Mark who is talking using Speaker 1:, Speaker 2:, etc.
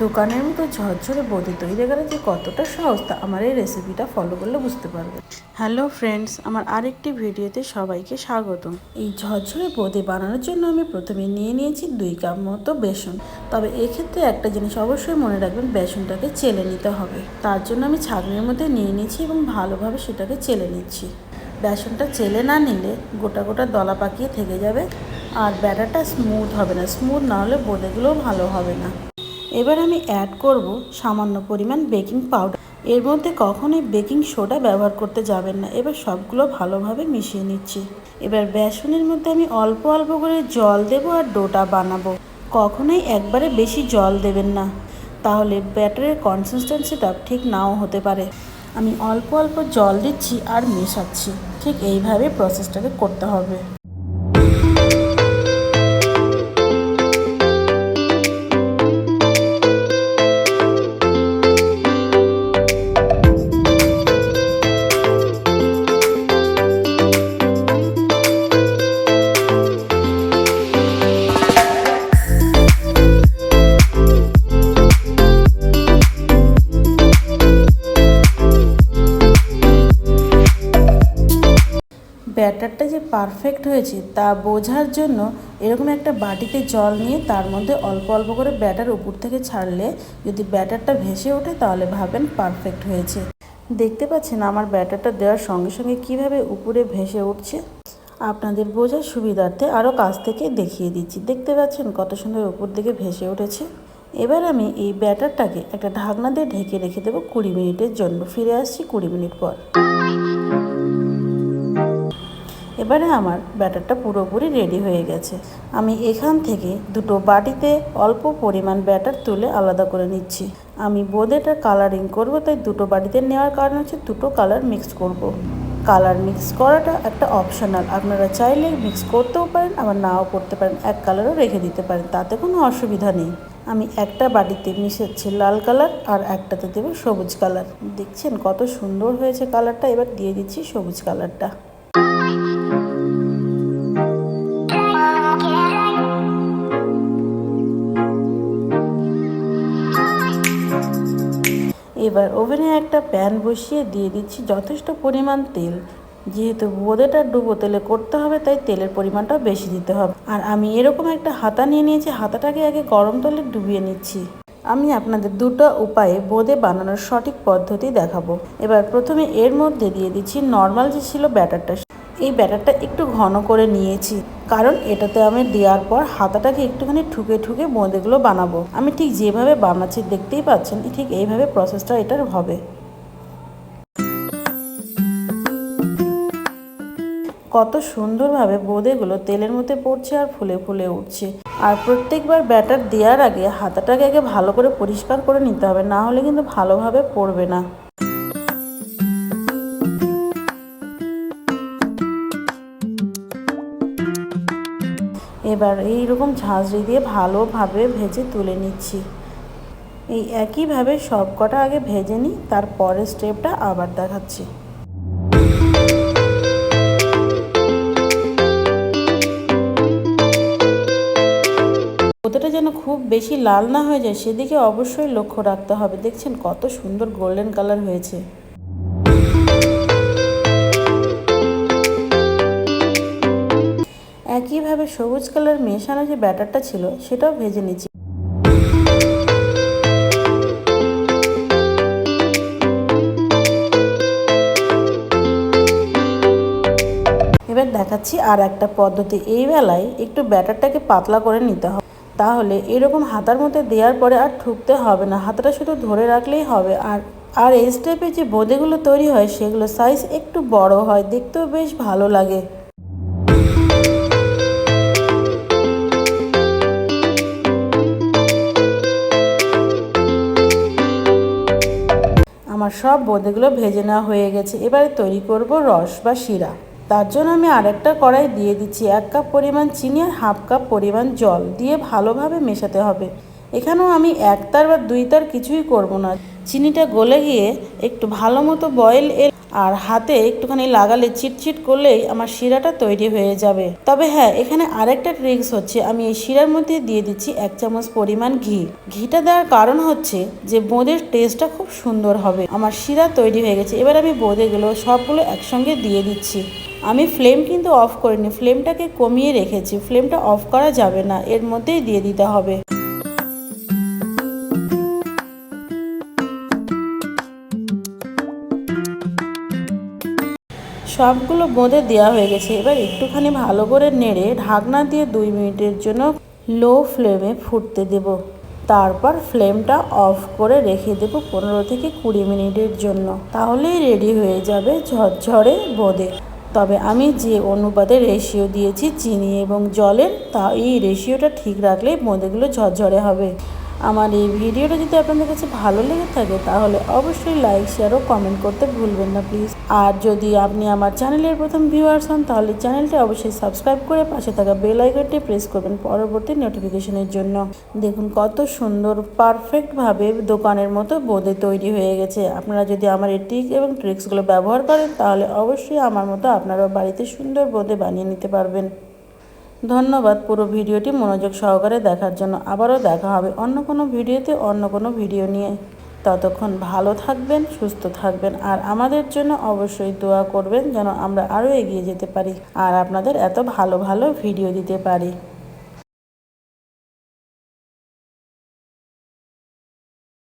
Speaker 1: দোকানের মতো ঝরঝরে বোঁদে তৈরি করা যে কতটা সহজ তা আমার এই রেসিপিটা ফলো করলে বুঝতে পারবে। হ্যালো ফ্রেন্ডস, আমার আরেকটি ভিডিওতে সবাইকে স্বাগতম। এই ঝরঝরে বোঁদে বানানোর জন্য আমি প্রথমে নিয়ে নিয়েছি 2 কাপ মতো বেসন। তবে এক্ষেত্রে একটা জিনিস অবশ্যই মনে রাখবেন, বেসনটাকে চেলে নিতে হবে। তার জন্য আমি ছাঁকনির মধ্যে নিয়ে নিয়েছি এবং ভালোভাবে সেটাকে চেলে নিচ্ছি। বেসনটা চেলে না নিলে গোটা গোটা দলা পাকিয়ে থেকে যাবে আর ব্যাটারটা স্মুথ হবে না। স্মুথ না হলে বোঁদেগুলোও ভালো হবে না। এবার আমি অ্যাড করব সামান্য পরিমাণ বেকিং পাউডার। এর মধ্যে কখনোই বেকিং সোডা ব্যবহার করতে যাবেন না। এবার সবগুলো ভালোভাবে মিশিয়ে নিচ্ছি। এবার বেসনের মধ্যে আমি অল্প অল্প করে জল দেব আর ডোটা বানাবো। কখনোই একবারে বেশি জল দেবেন না, তাহলে ব্যাটারের কনসিস্টেন্সিটা ঠিক নাও হতে পারে। আমি অল্প অল্প জল দিচ্ছি আর মেশাচ্ছি। ঠিক এইভাবে প্রসেসটাকে করতে হবে। ব্যাটারটা যে পারফেক্ট হয়েছে তা বোঝার জন্য এরকম একটা বাটিতে জল নিয়ে তার মধ্যে অল্প অল্প করে ব্যাটার উপর থেকে ছাড়লে যদি ব্যাটারটা ভেসে ওঠে তাহলে ভাবেন পারফেক্ট হয়েছে। দেখতে পাচ্ছেন আমার ব্যাটারটা দেওয়ার সঙ্গে সঙ্গে কিভাবে উপরে ভেসে উঠছে। আপনাদের বোঝার সুবিধার্থে আরও কাছ থেকে দেখিয়ে দিচ্ছি। দেখতে পাচ্ছেন কত সুন্দর উপর দিকে ভেসে উঠেছে। এবার আমি এই ব্যাটারটাকে একটা ঢাকনা দিয়ে ঢেকে রেখে দেবো 20 মিনিটের জন্য। ফিরে আসছি 20 মিনিট পর। এবারে আমার ব্যাটারটা পুরোপুরি রেডি হয়ে গেছে। আমি এখান থেকে দুটো বাটিতে অল্প পরিমাণ ব্যাটার তুলে আলাদা করে নিচ্ছি। আমি বোঁদেটা কালারিং করব, তাই দুটো বাটিতে নেওয়ার কারণ হচ্ছে দুটো কালার মিক্স করব। কালার মিক্স করাটা একটা অপশনাল, আপনারা চাইলে মিক্স করতেও পারেন আবার নাও করতে পারেন, এক কালারও রেখে দিতে পারেন, তাতে কোনো অসুবিধা নেই। আমি একটা বাটিতে মিশাচ্ছি লাল কালার আর একটাতে দেবো সবুজ কালার। দেখছেন কত সুন্দর হয়েছে কালারটা। এবার দিয়ে দিচ্ছি সবুজ কালারটা। এবার ওভেনে একটা প্যান বসিয়ে দিয়ে দিচ্ছি যথেষ্ট পরিমাণ তেল। যেহেতু বোঁদেটা ডুবো তেলে করতে হবে তাই তেলের পরিমাণটাও বেশি দিতে হবে। আর আমি এরকম একটা হাতা নিয়ে নিয়েছি, হাতাটাকে আগে গরম তেলে ডুবিয়ে নিচ্ছি। আমি আপনাদের দুটো উপায়ে বোঁদে বানানোর সঠিক পদ্ধতি দেখাবো। এবার প্রথমে এর মধ্যে দিয়ে দিচ্ছি নর্মাল যে ছিল ব্যাটারটা। এই ব্যাটারটা একটু ঘন করে নিয়েছি, কারণ এটাতে আমি দেওয়ার পর হাতাটাকে একটুখানি ঠুকে ঠুকে বোঁদেগুলো বানাবো। আমি ঠিক যেভাবে বানাচ্ছি দেখতেই পাচ্ছেন, ঠিক এইভাবে প্রসেসটা এটার হবে। কত সুন্দরভাবে বোঁদেগুলো তেলের মধ্যে পড়ছে আর ফুলে ফুলে উঠছে। আর প্রত্যেকবার ব্যাটার দেওয়ার আগে হাতাটাকে আগে ভালো করে পরিষ্কার করে নিতে হবে, না হলে কিন্তু ভালোভাবে পড়বে না। এবার এইরকম ঝাঁঝরি দিয়ে ভালোভাবে ভেজে তুলে নিচ্ছি। এই একইভাবে সব কটা আগে ভেজে নিই, তারপরের স্টেপটা আবার দেখাচ্ছি। বোঁদেটা যেন খুব বেশি লাল না হয়ে যায় সেদিকে অবশ্যই লক্ষ্য রাখতে হবে। দেখছেন কত সুন্দর গোল্ডেন কালার হয়েছে। একইভাবে সবুজ কালার মেশানো যে ব্যাটারটা ছিল সেটাও ভেজে নিচ্ছি। এবার দেখাচ্ছি আর একটা পদ্ধতি। এই বেলায় একটু ব্যাটারটাকে পাতলা করে নিতে হবে, তাহলে এরকম হাতার মধ্যে দেওয়ার পরে আর ঠুকতে হবে না, হাতাটা শুধু ধরে রাখলেই হবে। আর এই স্টেপে যে বোঁদেগুলো তৈরি হয় সেগুলো সাইজ একটু বড় হয়, দেখতেও বেশ ভালো লাগে। আমার সব বোঁদেগুলো ভেজে নেওয়া হয়ে গেছে। এবারে তৈরি করব রস বা শিরা। তার জন্য আমি আরেকটা কড়াই দিয়ে দিচ্ছি 1 কাপ পরিমাণ চিনি আর হাফ কাপ পরিমাণ জল দিয়ে ভালোভাবে মেশাতে হবে। এখানেও আমি 1 তার বা 2 তার কিছুই করব না। চিনিটা গলে গিয়ে একটু ভালো মতো বয়েল আর হাতে একটুখানি লাগালে চিটচিট করলেই আমার শিরাটা তৈরি হয়ে যাবে। তবে হ্যাঁ, এখানে আরেকটা ট্রিক্স হচ্ছে, আমি এই শিরার মধ্যে দিয়ে দিচ্ছি 1 চামচ পরিমাণ ঘি। ঘিটা দেওয়ার কারণ হচ্ছে যে বোঁদের টেস্টটা খুব সুন্দর হবে। আমার শিরা তৈরি হয়ে গেছে, এবার আমি বোঁদেগুলো সবগুলো একসঙ্গে দিয়ে দিচ্ছি। আমি ফ্লেম কিন্তু অফ করিনি, ফ্লেমটাকে কমিয়ে রেখেছি। ফ্লেমটা অফ করা যাবে না, এর মধ্যেই দিয়ে দিতে হবে। সবগুলো বোঁদে দেওয়া হয়ে গেছে, এবার একটুখানি ভালো করে নেড়ে ঢাকনা দিয়ে 2 মিনিটের জন্য লো ফ্লেমে ফুটতে দেব। তারপর ফ্লেমটা অফ করে রেখে দেব 15 থেকে 20 মিনিটের জন্য। তাহলেই রেডি হয়ে যাবে ঝরঝরে বোঁদে। তবে আমি যে অনুপাতে রেশিও দিয়েছি চিনি এবং জলের, তা এই রেশিওটা ঠিক রাখলেই বোঁদেগুলো ঝরঝরে হবে। আমার এই ভিডিওটা যদি আপনাদের কাছে ভালো লেগে থাকে তাহলে অবশ্যই লাইক, শেয়ার ও কমেন্ট করতে ভুলবেন না প্লিজ। আর যদি আপনি আমার চ্যানেলের প্রথম ভিউয়ার্স হন তাহলে চ্যানেলটি অবশ্যই সাবস্ক্রাইব করে পাশে থাকা বেল আইকনটি প্রেস করবেন পরবর্তী নোটিফিকেশনের জন্য। দেখুন কত সুন্দর পারফেক্টভাবে দোকানের মতো বোঁদে তৈরি হয়ে গেছে। আপনারা যদি আমার এই টিপ এবং ট্রিক্সগুলো ব্যবহার করেন তাহলে অবশ্যই আমার মতো আপনারাও বাড়িতে সুন্দর বোঁদে বানিয়ে নিতে পারবেন। ধন্যবাদ পুরো ভিডিওটি মনোযোগ সহকারে দেখার জন্য। আবারও দেখা হবে অন্য কোনো ভিডিওতে, অন্য কোনো ভিডিও নিয়ে। ততক্ষণ ভালো থাকবেন, সুস্থ থাকবেন, আর আমাদের জন্য অবশ্যই দোয়া করবেন যেন আমরা আরও এগিয়ে যেতে পারি আর আপনাদের এত ভালো ভালো ভিডিও দিতে পারি।